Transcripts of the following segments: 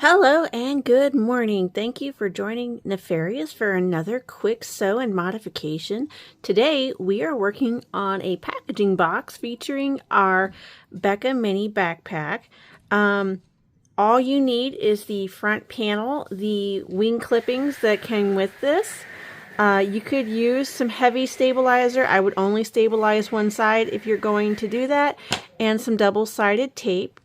Hello and good morning. Thank you for joining Nefarious for another quick sew and modification. Today we are working on a packaging box featuring our Becca mini backpack. All you need is the front panel, the wing clippings that came with this. You could use some heavy stabilizer. I would only stabilize one side if you're going to do that, and some double-sided tape.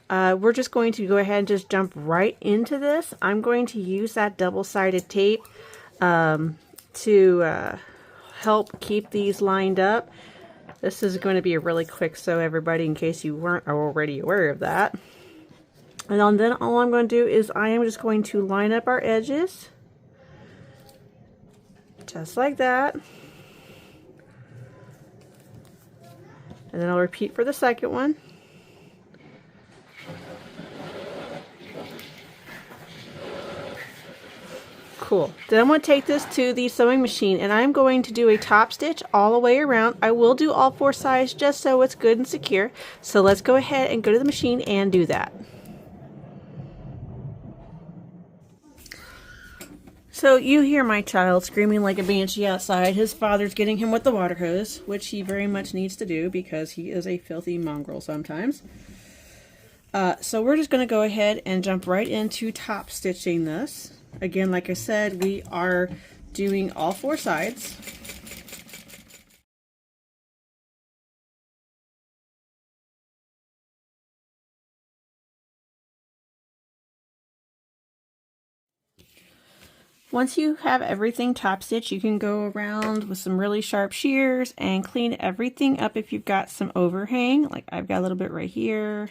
We're just going to go ahead and just jump right into this. I'm going to use that double-sided tape to help keep these lined up. This is going to be a really quick sew, everybody, in case you weren't already aware of that. And then all I'm going to do is I am just going to line up our edges. Just like that. And then I'll repeat for the second one. Cool. Then I'm going to take this to the sewing machine and I'm going to do a top stitch all the way around. I will do all four sides just so it's good and secure. So let's go ahead and go to the machine and do that. So you hear my child screaming like a banshee outside. His father's getting him with the water hose, which he very much needs to do because he is a filthy mongrel sometimes. So we're just going to go ahead and jump right into top stitching this. Again, like I said, we are doing all four sides. Once you have everything top stitched, you can go around with some really sharp shears and clean everything up if you've got some overhang. Like I've got a little bit right here,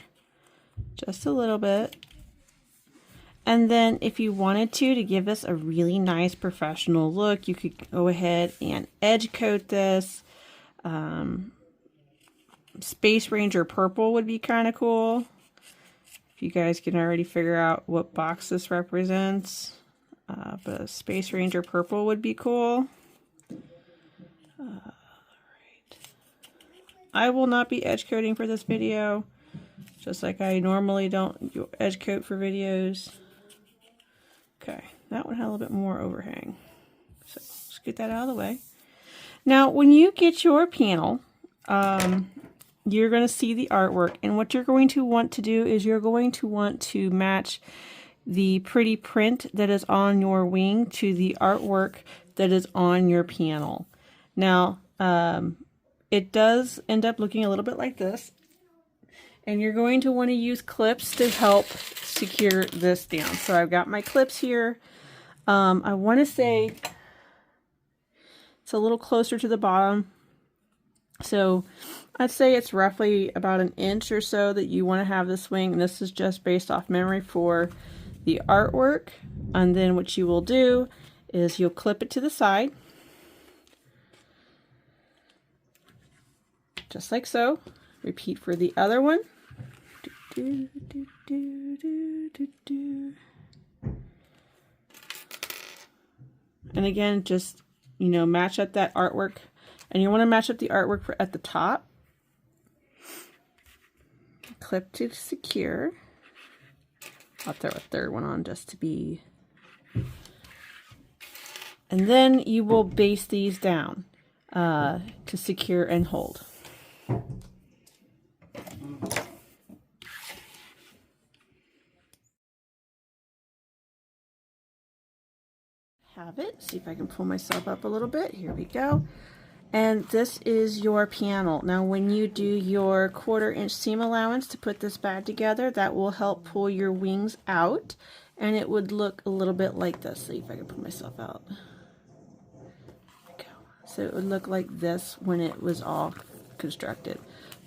just a little bit. And then if you wanted to give this a really nice professional look, you could go ahead and edge coat this. Space Ranger purple would be kind of cool. If you guys can already figure out what box this represents. But Space Ranger purple would be cool. Right. I will not be edge coating for this video, just like I normally don't edge coat for videos. Okay, that one had a little bit more overhang. So let's get that out of the way. Now, when you get your panel, you're going to see the artwork. And what you're going to want to do is you're going to want to match the pretty print that is on your wing to the artwork that is on your panel. Now, it does end up looking a little bit like this. And you're going to want to use clips to help secure this down. So I've got my clips here. I want to say it's a little closer to the bottom. So I'd say it's roughly about an inch or so that you want to have this wing. And this is just based off memory for the artwork. And then what you will do is you'll clip it to the side. Just like so. Repeat for the other one. And again, just, match up that artwork. And you want to match up the artwork at the top. Clip to secure. I'll throw a third one on just to be... And then you will base these down to secure and hold. Have it. See if I can pull myself up a little bit. Here we go. And this is your panel. Now when you do your 1/4 inch seam allowance to put this bag together, that will help pull your wings out and it would look a little bit like this. See if I can pull myself out. There we go. So it would look like this when it was all constructed.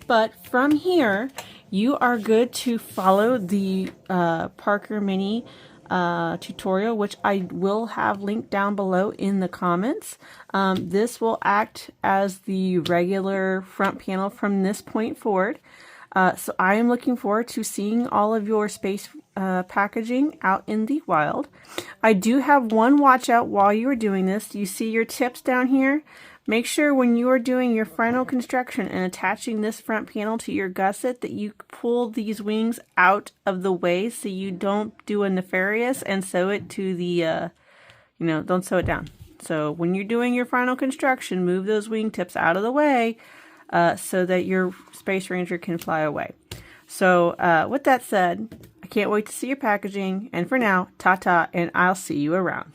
But from here, you are good to follow the Parker Mini tutorial, which I will have linked down below in the comments. This will act as the regular front panel from this point forward. So I am looking forward to seeing all of your space packaging out in the wild. I do have one watch out while you are doing this. You see your tips down here? Make sure when you are doing your final construction and attaching this front panel to your gusset that you pull these wings out of the way so you don't do a Nefarious and sew it to the, don't sew it down. So when you're doing your final construction, move those wingtips out of the way so that your Space Ranger can fly away. So with that said, I can't wait to see your packaging. And for now, ta-ta, and I'll see you around.